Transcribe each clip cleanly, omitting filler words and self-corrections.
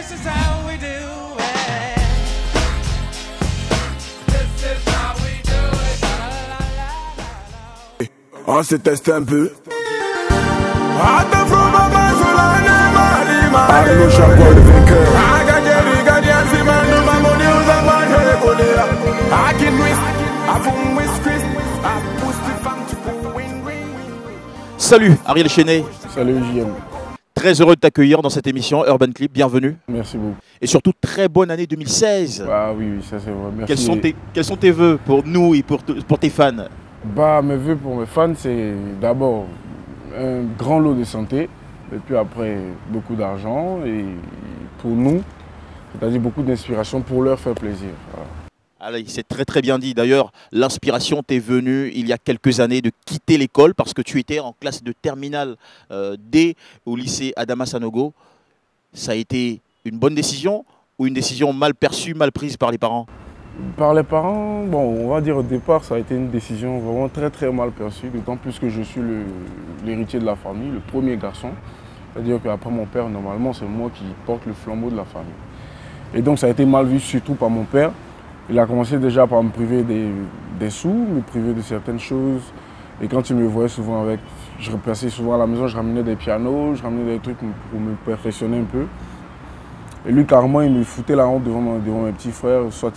This is how we do it. This is how we do it. On se teste un peu. Attends, maman, sur la name, Arnaud Chapeau, le vainqueur. Salut Ariel Chenet. Salut JM. Très heureux de t'accueillir dans cette émission Urban Clip, bienvenue. Merci beaucoup. Et surtout, très bonne année 2016. Ah oui, ça c'est vrai. Merci. Quels sont tes vœux pour nous et pour tes fans? Bah, mes vœux pour mes fans, c'est d'abord un grand lot de santé, et puis après beaucoup d'argent, et pour nous, c'est-à-dire beaucoup d'inspiration pour leur faire plaisir. Voilà. Allez, c'est très bien dit. D'ailleurs, l'inspiration t'est venue il y a quelques années de quitter l'école parce que tu étais en classe de terminale D au lycée Adama Sanogo. Ça a été une bonne décision ou une décision mal perçue, mal prise par les parents? Par les parents, bon, on va dire au départ, ça a été une décision vraiment très mal perçue, d'autant plus que je suis l'héritier de la famille, le premier garçon. C'est-à-dire qu'après mon père, normalement, c'est moi qui porte le flambeau de la famille. Et donc ça a été mal vu surtout par mon père. Il a commencé déjà par me priver des sous, me priver de certaines choses. Et quand il me voyait souvent avec, je repassais souvent à la maison, je ramenais des pianos, je ramenais des trucs pour me perfectionner un peu. Et lui, carrément, il me foutait la honte devant mes petits frères. Soit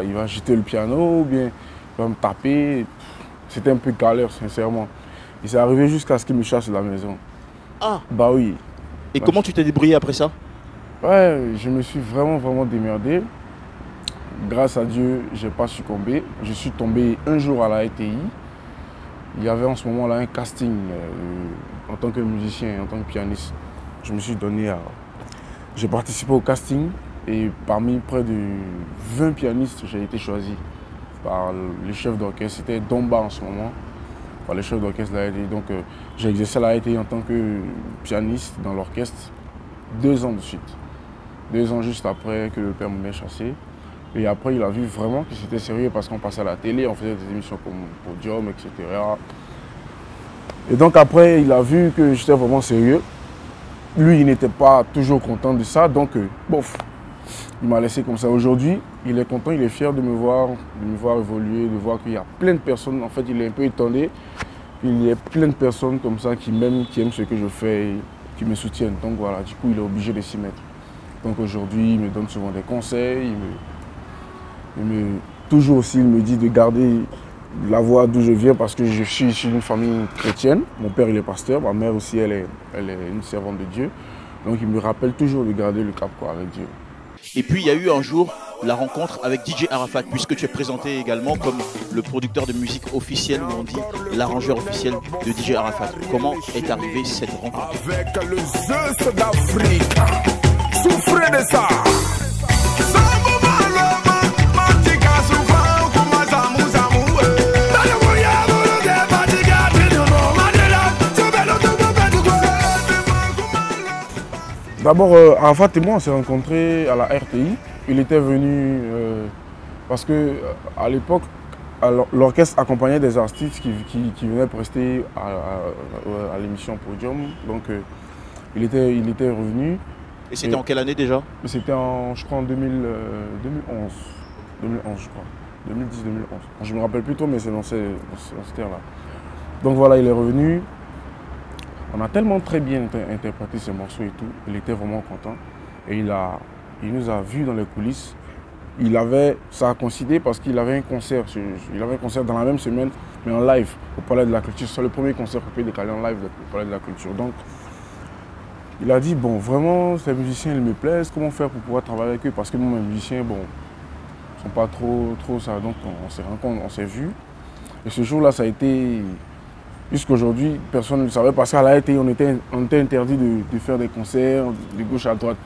il va jeter le piano, ou bien il va me taper. C'était un peu galère, sincèrement. Et c'est arrivé jusqu'à ce qu'il me chasse de la maison. Ah. Bah oui. Et comment tu t'es débrouillé après ça? Ouais, je me suis vraiment démerdé. Grâce à Dieu, je n'ai pas succombé. Je suis tombé un jour à la RTI. Il y avait en ce moment-là un casting en tant que musicien, en tant que pianiste. Je me suis donné à... J'ai participé au casting et parmi près de 20 pianistes, j'ai été choisi par le chef d'orchestre. C'était Domba en ce moment, par le chef d'orchestre de la RTI. Donc j'ai exercé à la RTI en tant que pianiste dans l'orchestre 2 ans de suite. 2 ans juste après que le père m'ait chassé. Et après, il a vu vraiment que c'était sérieux parce qu'on passait à la télé, on faisait des émissions comme Podium, etc. Et donc après, il a vu que j'étais vraiment sérieux. Lui, il n'était pas toujours content de ça, donc bof, il m'a laissé comme ça. Aujourd'hui, il est content, il est fier de me voir évoluer, de voir qu'il y a plein de personnes. En fait, il est un peu étonné. Il y a plein de personnes comme ça qui m'aiment, qui aiment ce que je fais, qui me soutiennent. Donc voilà, du coup, il est obligé de s'y mettre. Donc aujourd'hui, il me donne souvent des conseils. Toujours aussi, il me dit de garder la voie d'où je viens parce que je suis issu d'une famille chrétienne. Mon père, il est pasteur. Ma mère aussi, elle est une servante de Dieu. Donc, il me rappelle toujours de garder le cap avec Dieu. Et puis, il y a eu un jour la rencontre avec DJ Arafat, puisque tu es présenté également comme le producteur de musique officiel, ou on dit l'arrangeur officiel de DJ Arafat. Comment est arrivée cette rencontre? Avec le Zeus d'Afrique, souffrez de ça. D'abord, Arafat et moi, on s'est rencontrés à la RTI. Il était venu parce qu'à l'époque, l'orchestre accompagnait des artistes qui venaient prester à l'émission Podium. Donc, il était revenu. Et c'était en quelle année déjà? C'était je crois en 2011. 2011, je crois. 2010-2011. Je me rappelle plus trop, mais c'est dans cette terre-là. Donc voilà, il est revenu. On a tellement très bien interprété ces morceaux et tout, il était vraiment content. Et il nous a vus dans les coulisses. Ça a coïncidé parce qu'il avait un concert. Il avait un concert dans la même semaine, mais en live, au Palais de la Culture. C'est le premier concert coupé décalé en live au Palais de la Culture. Donc, il a dit, bon, vraiment, ces musiciens, ils me plaisent. Comment faire pour pouvoir travailler avec eux? Parce que moi, mes musiciens, bon, ne sont pas trop ça. Donc, on s'est rencontrés, on s'est vus. Et ce jour-là, ça a été... Jusqu'aujourd'hui, personne ne le savait parce qu'à la RTI, on était interdit de faire des concerts de gauche à droite.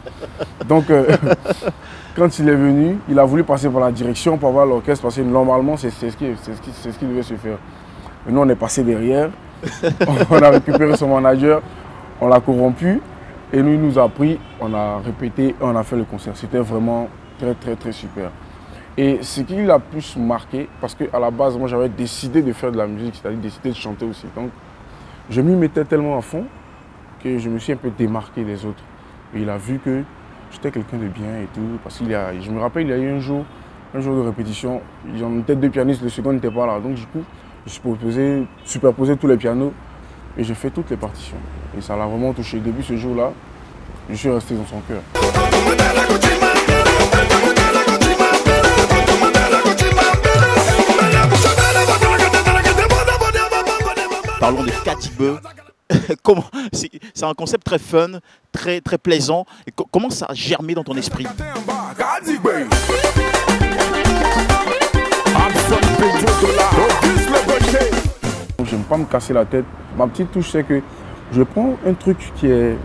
Donc, quand il est venu, il a voulu passer par la direction pour voir l'orchestre parce que normalement, c'est ce qui devait se faire. Mais nous, on est passé derrière, on a récupéré son manager, on l'a corrompu et nous, il nous a pris, on a répété et on a fait le concert. C'était vraiment très super. Et ce qui l'a plus marqué, parce qu'à la base, moi j'avais décidé de faire de la musique, c'est-à-dire décidé de chanter aussi. Donc je m'y mettais tellement à fond que je me suis un peu démarqué des autres. Et il a vu que j'étais quelqu'un de bien et tout. Parce je me rappelle, il y a eu un jour de répétition, j'en étais 2 pianistes, le second n'était pas là. Donc du coup, je superposé tous les pianos et j'ai fait toutes les partitions. Et ça l'a vraiment touché. Depuis ce jour-là, je suis resté dans son cœur. Parlons de Kadibeu. Comment c'est un concept très fun, très plaisant. Et comment ça a germé dans ton esprit? J'aime pas me casser la tête. Ma petite touche, c'est que je prends un truc qui est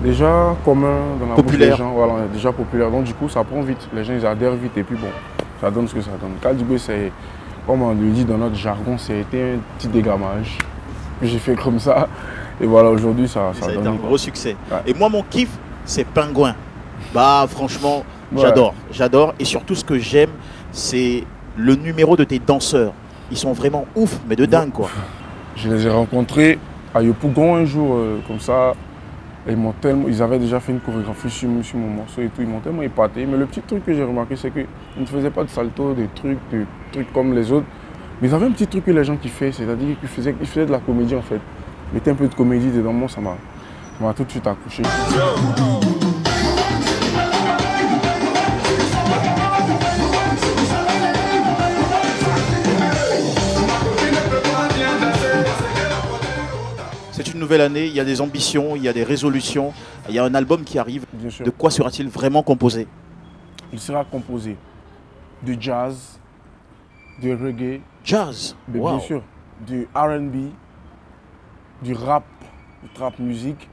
déjà commun dans la bouche des gens, voilà, déjà populaire. Donc du coup, ça prend vite. Les gens, ils adhèrent vite et puis bon, ça donne ce que ça donne. Kadibeu, c'est, comme on le dit dans notre jargon, c'était un petit dégrammage que j'ai fait comme ça. Et voilà, aujourd'hui, ça donne un gros succès. Ouais. Et moi, mon kiff, c'est Pingouin. Bah, franchement, ouais. J'adore. Et surtout, ce que j'aime, c'est le numéro de tes danseurs. Ils sont vraiment ouf, mais de dingue, quoi. Je les ai rencontrés à Yopougon un jour, comme ça. Et ils avaient déjà fait une chorégraphie sur mon morceau et tout. Ils m'ont tellement épaté. Mais le petit truc que j'ai remarqué, c'est qu'ils ne faisaient pas de salto, des trucs comme les autres. Mais ils avaient un petit truc que les gens kiffaient, c'est-à-dire qu'ils faisaient de la comédie, en fait. Ils mettaient un peu de comédie dedans. Moi, ça m'a tout de suite accroché. C'est une nouvelle année, il y a des ambitions, il y a des résolutions, il y a un album qui arrive. Bien sûr. De quoi sera-t-il vraiment composé? Il sera composé de jazz, de reggae, Jazz. mais Wow. bien sûr, du R&B, du rap, du trap musique.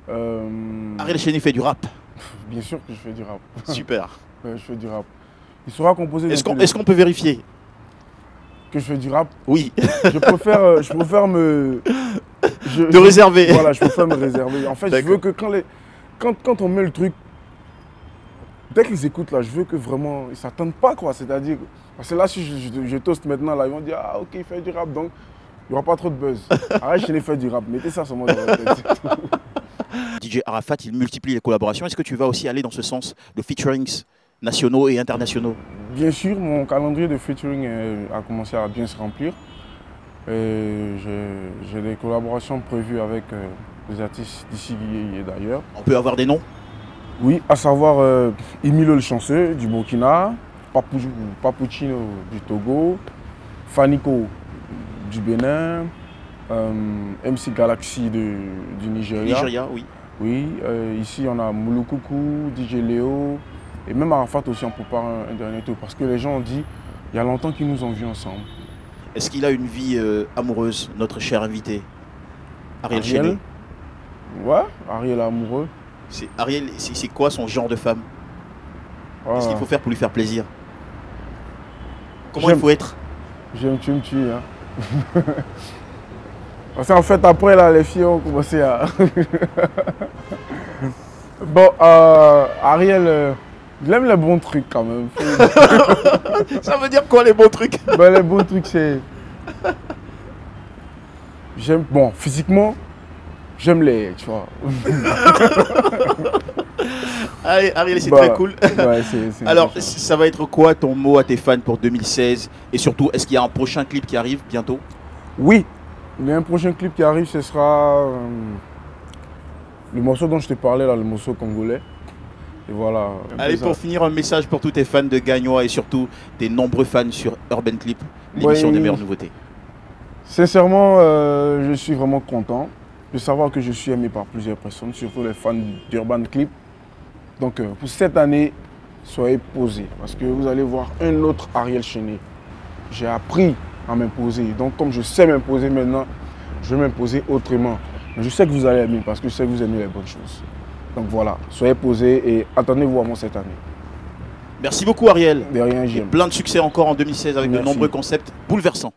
Ariel Chéni fait du rap. Bien sûr que je fais du rap. Super. Ouais, je fais du rap. Il sera composé Est-ce qu'on peut vérifier? que je fais du rap. Oui. Je préfère me... De réserver. Voilà, je préfère me réserver. En fait, je veux que quand on met le truc, dès qu'ils écoutent là, je veux que vraiment, ils ne s'attendent pas, quoi. C'est-à-dire, parce que là, si je toast maintenant, là, ils vont dire, ah ok, il fait du rap, donc il n'y aura pas trop de buzz. Arrête, je n'ai fait du rap, mettez ça sur moi dans la tête. DJ Arafat, il multiplie les collaborations. Est-ce que tu vas aussi aller dans ce sens de featurings nationaux et internationaux? Bien sûr, mon calendrier de featuring a commencé à bien se remplir. J'ai des collaborations prévues avec des artistes d'ici et d'ailleurs. On peut avoir des noms? Oui, à savoir Emilio le Chanceux du Burkina, Papuchino du Togo, Faniko du Bénin, MC Galaxy du Nigeria. Nigeria, oui. Oui, ici on a Moulokoukou, DJ Léo, et même Arafat aussi on prépare un dernier tour parce que les gens ont dit il y a longtemps qu'ils nous ont vus ensemble. Est-ce qu'il a une vie amoureuse, notre cher invité Ariel Chéni? Ouais, Ariel est amoureux. Ariel, c'est quoi son genre de femme? Qu'est-ce qu'il faut faire pour lui faire plaisir? Comment il faut être? J'aime, tu me tues. Hein. Parce qu'en fait, après, là, les filles ont commencé à... Bon, Ariel, il aime les bons trucs quand même. Ça veut dire quoi les bons trucs? Ben, les bons trucs, c'est... J'aime... Bon, physiquement, j'aime les... Tu vois. Allez, Ariel, c'est très cool. Ouais, Alors, ça va être quoi ton mot à tes fans pour 2016? Et surtout, est-ce qu'il y a un prochain clip qui arrive bientôt? Oui, il y a un prochain clip qui arrive, ce sera le morceau dont je t'ai parlé, là, le morceau congolais. Et voilà. Allez, pour finir, un message pour tous tes fans de Gagnois et surtout tes nombreux fans sur Urban Clip, l'émission des meilleures nouveautés. Sincèrement, je suis vraiment content de savoir que je suis aimé par plusieurs personnes, surtout les fans d'Urban Clip. Donc pour cette année, soyez posés parce que vous allez voir un autre Ariel Chéni. J'ai appris à m'imposer. Donc comme je sais m'imposer maintenant, je vais m'imposer autrement. Mais je sais que vous allez aimer parce que je sais que vous aimez les bonnes choses. Donc voilà, soyez posés et attendez-vous à moi cette année. Merci beaucoup Ariel. De rien, et j'aime. plein de succès encore en 2016 avec de nombreux concepts bouleversants.